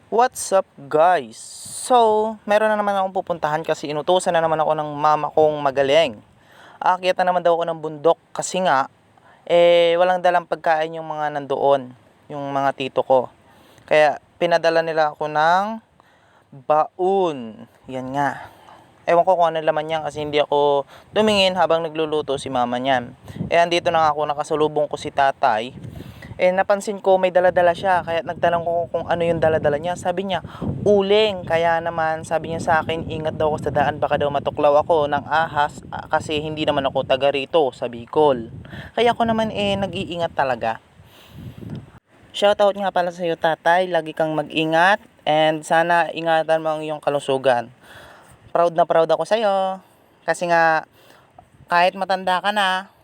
What's up guys? So, meron na naman akong pupuntahan kasi inutusan na naman ako ng mama kong magaling. Aakyat na naman daw ako ng bundok kasi nga, walang dalang pagkain yung mga nandoon, yung mga tito ko. Kaya pinadala nila ako ng baon. Yan nga. Ewan ko kung ano laman yan kasi hindi ako tumingin habang nagluluto si mama niyan. Andito na nga ako, nakasalubong ko si tatay. Napansin ko may daladala siya, kaya nagtanong ko kung ano yung daladala niya. Sabi niya, uling. Kaya naman, sabi niya sa akin, ingat daw ako sa daan, baka daw matuklaw ako ng ahas, kasi hindi naman ako taga rito sa Bicol. Kaya ako naman nag-iingat talaga. Shoutout nga pala sa iyo tatay, lagi kang mag-ingat and sana ingatan mo ang iyong kalusugan. Proud na proud ako sa iyo kasi nga kahit matanda ka na,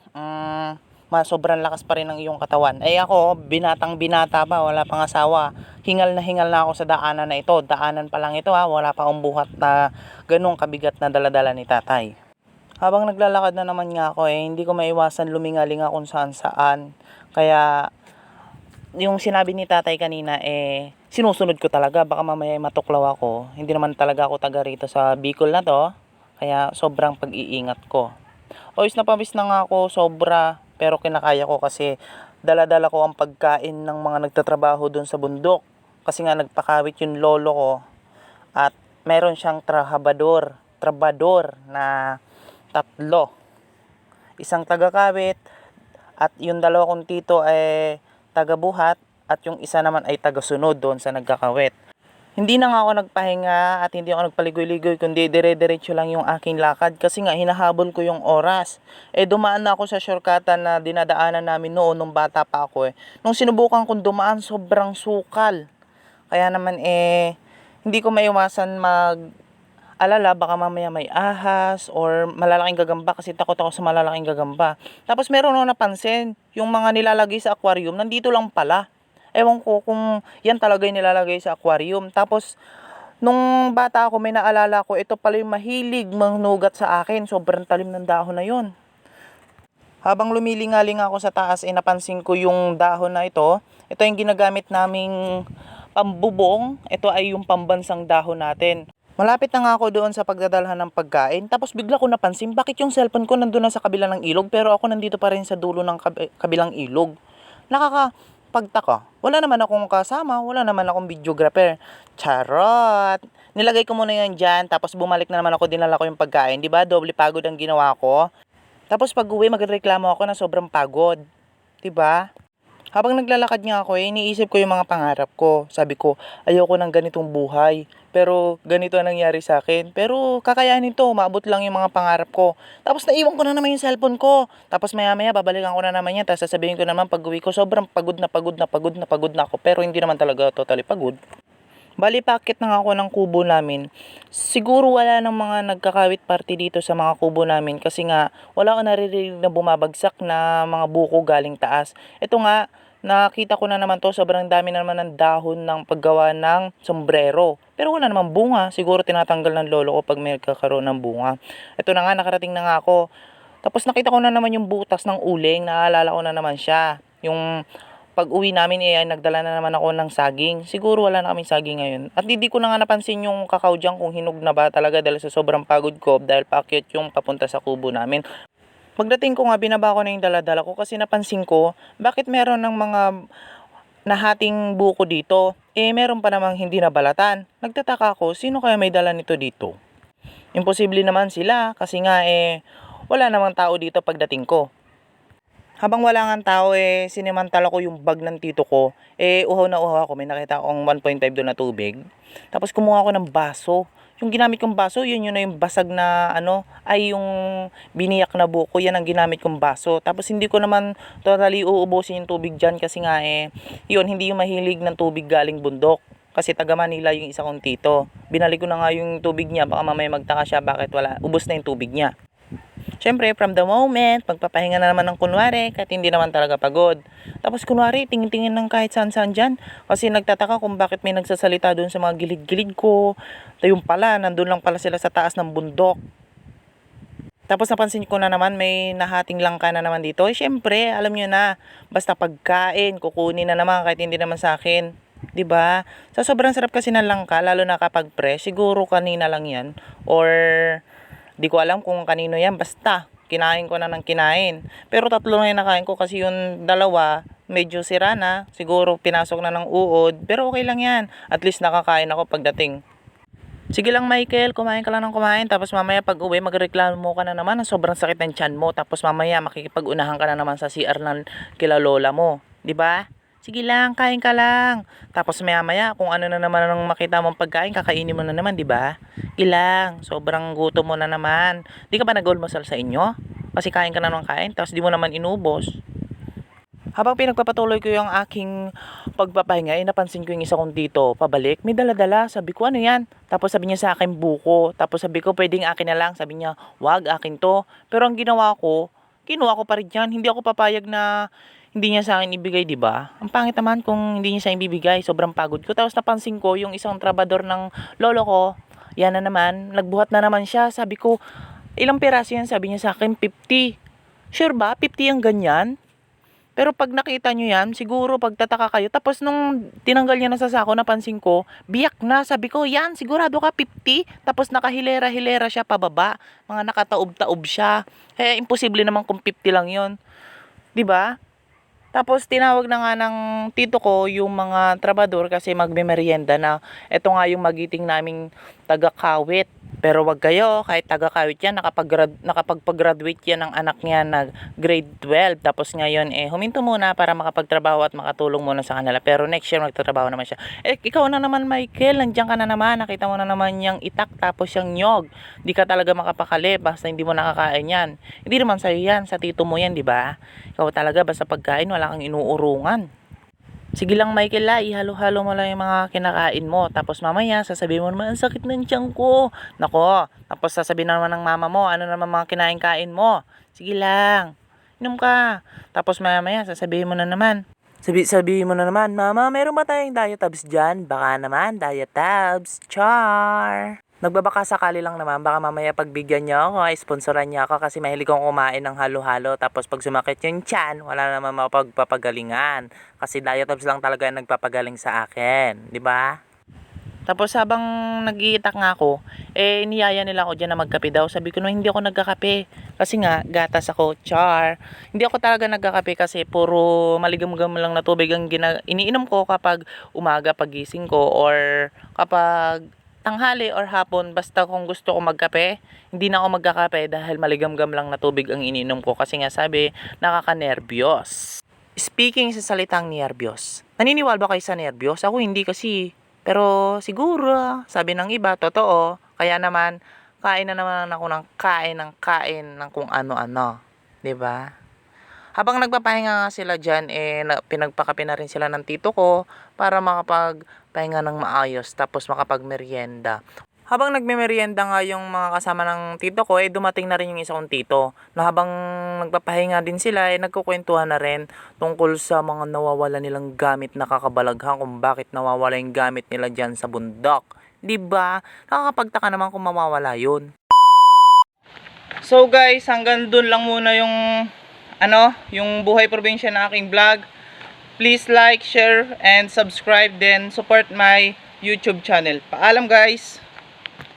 sobrang lakas pa rin ng iyong katawan. Ako, binatang binata pa, wala pang asawa. Hingal na ako sa daanan na ito. Daanan pa lang ito wala pa akong buhat na ganung kabigat na daladala ni tatay. Habang naglalakad na naman nga ako hindi ko maiwasan lumingalinga kung saan saan. Kaya, yung sinabi ni tatay kanina sinusunod ko talaga. Baka mamaya matuklaw ako. Hindi naman talaga ako taga rito sa Bicol na to. Kaya sobrang pag-iingat ko. Pawis na nga ako sobra, pero kinakaya ko kasi dala-dala ko ang pagkain ng mga nagtatrabaho doon sa bundok. Kasi nga nagpakawit yung lolo ko at meron siyang trabador na tatlo. Isang tagakawit at yung dalawa kong tito ay tagabuhat at yung isa naman ay tagasunod doon sa nagkakawit. Hindi na nga ako nagpahinga at hindi ako nagpaligoy-ligoy kundi dire-diretso lang yung aking lakad kasi nga hinahabol ko yung oras. Dumaan na ako sa shortcutan na dinadaanan namin noon nung bata pa ako Nung sinubukan kong dumaan sobrang sukal. Kaya naman hindi ko maiwasan alala baka mamaya may ahas or malalaking gagamba kasi takot ako sa malalaking gagamba. Tapos meron ako napansin, yung mga nilalagay sa aquarium nandito lang pala. Ewan ko kung yan talaga yung nilalagay sa aquarium. Tapos, nung bata ako, may naalala ko, ito pala yung mahilig mangnugat sa akin. Sobrang talim ng dahon na yon. Habang lumilingaling ako sa taas, napansin ko yung dahon na ito. Ito yung ginagamit naming pambubong. Ito ay yung pambansang dahon natin. Malapit na nga ako doon sa pagdadalhan ng pagkain. Tapos bigla ko napansin, bakit yung cellphone ko nandun na sa kabila ng ilog, pero ako nandito pa rin sa dulo ng kabilang ilog. Nakakapagtaka. Wala naman akong kasama, wala naman akong videographer. Charot! Nilagay ko muna yan dyan, tapos bumalik na naman ako, dinala ko yung pagkain. Diba? Doble pagod ang ginawa ko. Tapos pag uwi, magreklamo ako na sobrang pagod. Diba? Habang naglalakad nga ako, iniisip ko yung mga pangarap ko. Sabi ko, ayoko ng ganitong buhay. Pero ganito ang nangyari sa akin. Pero kakayanin to, maabot lang yung mga pangarap ko. Tapos naiwan ko na naman yung cellphone ko. Tapos maya-maya, babalikan ko na naman yan. Tapos sasabihin ko naman pag uwi ko, sobrang pagod na ako. Pero hindi naman talaga totally pagod. Bali, paakit na nga ako ng kubo namin. Siguro wala ng mga nagkakawit party dito sa mga kubo namin kasi nga wala akong naririnig na bumabagsak na mga buko galing taas. Ito nga, nakita ko na naman to, sobrang dami na naman ng dahon ng paggawa ng sombrero. Pero wala namang bunga, siguro tinatanggal ng lolo ko pag may nagkakaroon ng bunga. Ito na nga, nakarating na nga ako. Tapos nakita ko na naman yung butas ng uling, naalala ko na naman siya. Yung pag uwi namin ay nagdala na naman ako ng saging. Siguro wala na kaming saging ngayon. At hindi ko na nga napansin yung kakao dyan kung hinog na ba talaga dahil sa sobrang pagod ko dahil paakyat yung papunta sa kubo namin. Pagdating ko nga, binaba ko na yung daladala ko kasi napansin ko, bakit meron ng mga nahating buko dito? Meron pa namang hindi nabalatan. Nagtataka ako, sino kaya may dala nito dito? Imposible naman sila kasi nga wala namang tao dito pagdating ko. Habang wala nga tao sinimantala ko yung bag ng tito ko. Uhaw na uhaw ako, may nakita akong 1.5 doon na tubig. Tapos kumuha ako ng baso. Yung ginamit kong baso, yun na yung basag na ay yung biniyak na buko, yan ang ginamit kong baso. Tapos hindi ko naman totally uubusin yung tubig dyan kasi nga yun, hindi yung mahilig ng tubig galing bundok. Kasi taga Manila yung isa kong tito. Binalik ko na nga yung tubig niya, baka mamaya magtaka siya bakit wala, ubos na yung tubig niya. Siyempre, from the moment, magpapahinga na naman ng kunwari, kahit hindi naman talaga pagod. Tapos kunwari, tingin-tingin ng kahit saan-saan dyan. Kasi nagtataka kung bakit may nagsasalita doon sa mga gilid-gilid ko. Yung pala, nandun lang pala sila sa taas ng bundok. Tapos napansin ko na naman, may nahating langka na naman dito. Siyempre, alam nyo na, basta pagkain, kukunin na naman kahit hindi naman sa akin. 'Di ba? Sa sobrang sarap kasi ng langka, lalo na kapag fresh, siguro kanina lang 'yan or di ko alam kung kanino 'yan, basta kinain ko na ng kinain. Pero tatlo na 'yung nakain ko kasi yung dalawa medyo sira na, siguro pinasok na ng uod, pero okay lang 'yan. At least nakakain ako pagdating. Sige lang Michael, kumain ka lang ng kumain tapos mamaya pag uwi magreklamo ka na naman ng sobrang sakit ng tiyan mo tapos mamaya makikipag-unahan ka na naman sa CR ng kila lola mo, 'di ba? Sige lang, kain ka lang. Tapos maya-maya kung ano na naman ang makita mong pagkain, kakainin mo na naman, 'di ba? Ilang, sobrang gutom mo na naman. 'Di ka ba nag-almusal sa inyo? Kasi kain ka na ng kain tapos di mo naman inubos. Habang pinagpapatuloy ko yung aking pagpapahinga, napansin ko yung isa kong dito, pabalik, may dala-dala. Sabi ko, ano yan? Tapos sabi niya sa akin, buko. Tapos sabi ko, pwedeng akin na lang. Sabi niya, wag, akin to. Pero ang ginawa ko, kinuha ko pa rin yan. Hindi ako papayag na hindi niya sa akin ibigay, di ba? Ang pangit naman kung hindi niya sa akin ibibigay. Sobrang pagod ko. Tapos napansin ko, yung isang trabador ng lolo ko, yan na naman, nagbuhat na naman siya. Sabi ko, ilang piraso yan? Sabi niya sa akin, 50. Sure ba? 50 ang ganyan? Pero pag nakita nyo yan, siguro pagtataka kayo. Tapos nung tinanggal niya na sa sako, napansin ko, biyak na. Sabi ko, yan, sigurado ka 50. Tapos nakahilera-hilera siya pababa. Mga nakataob-taob siya. Kaya imposible naman kung 50 lang yon, 'di ba? Tapos tinawag na nga ng tito ko yung mga trabador kasi magmemeryenda na eto nga yung magiting naming taga-Kawit. Pero wag kayo, kahit taga-Kawit yan, nakapagpag-graduate yan ng anak niya na grade 12. Tapos ngayon huminto muna para makapagtrabaho at makatulong muna sa kanila. Pero next year magtatrabaho naman siya. Ikaw na naman Michael, nandiyan ka na naman. Nakita mo na naman yung itak tapos yung nyog. Di ka talaga makapakali basta hindi mo nakakain yan. Hindi naman sa'yo yan, sa tito mo yan, di ba? Ikaw talaga, basta pagkain, wala kang inuurungan. Sige lang Michael ihalo-halo mo lang yung mga kinakain mo. Tapos mamaya, sasabihin mo naman, ang sakit ng tiyan ko. Nako, tapos sasabihin naman ng mama mo, ano naman mga kinain-kain mo. Sige lang, inom ka. Tapos mamaya, sasabihin mo na naman. Sabihin mo na naman, Mama, meron ba tayong diet tabs dyan? Baka naman, diet tabs. Char! Nagbabaka sakali lang naman, baka mamaya pagbigyan niyo ako, sponsoran niyo ako kasi mahilig akong kumain ng halo-halo. Tapos pag sumakit yung tiyan, wala naman mapagpapagalingan. Kasi diet tabs lang talaga ang nagpapagaling sa akin, di ba? Tapos habang nag-iitak nga ako, niyaya nila ako dyan na magkape daw. Sabi ko, no, hindi ako nagkakape. Kasi nga, gatas ako, char. Hindi ako talaga nagkakape kasi puro maligam-gam lang na tubig ang iniinom ko kapag umaga pagising ko or kapag tanghali or hapon. Basta kung gusto ko magkape, hindi na ako magkakape dahil maligam-gam lang na tubig ang iniinom ko. Kasi nga sabi, nakaka-nervyos. Speaking sa salitang nervyos, naniniwala ba kayo sa nervyos? Ako hindi kasi. Pero siguro, sabi ng iba, totoo. Kaya naman, kain na naman ako ng kain ng kung ano-ano. 'Di ba? Habang nagpapahinga nga sila dyan, pinagpakape na rin sila ng tito ko para makapagpahinga ng maayos tapos makapagmeryenda. Habang nagmemeryenda nga yung mga kasama ng tito ko, dumating na rin yung isa kong tito. Na habang nagpapahinga din sila, nagkukwentuhan na rin tungkol sa mga nawawala nilang gamit na kakabalaghan kung bakit nawawala yung gamit nila dyan sa bundok. 'Di ba? Nakakapagtaka naman kung mawawala yun. So guys, hanggang dun lang muna yung buhay probinsya na aking vlog. Please like, share, and subscribe, then support my YouTube channel. Paalam guys!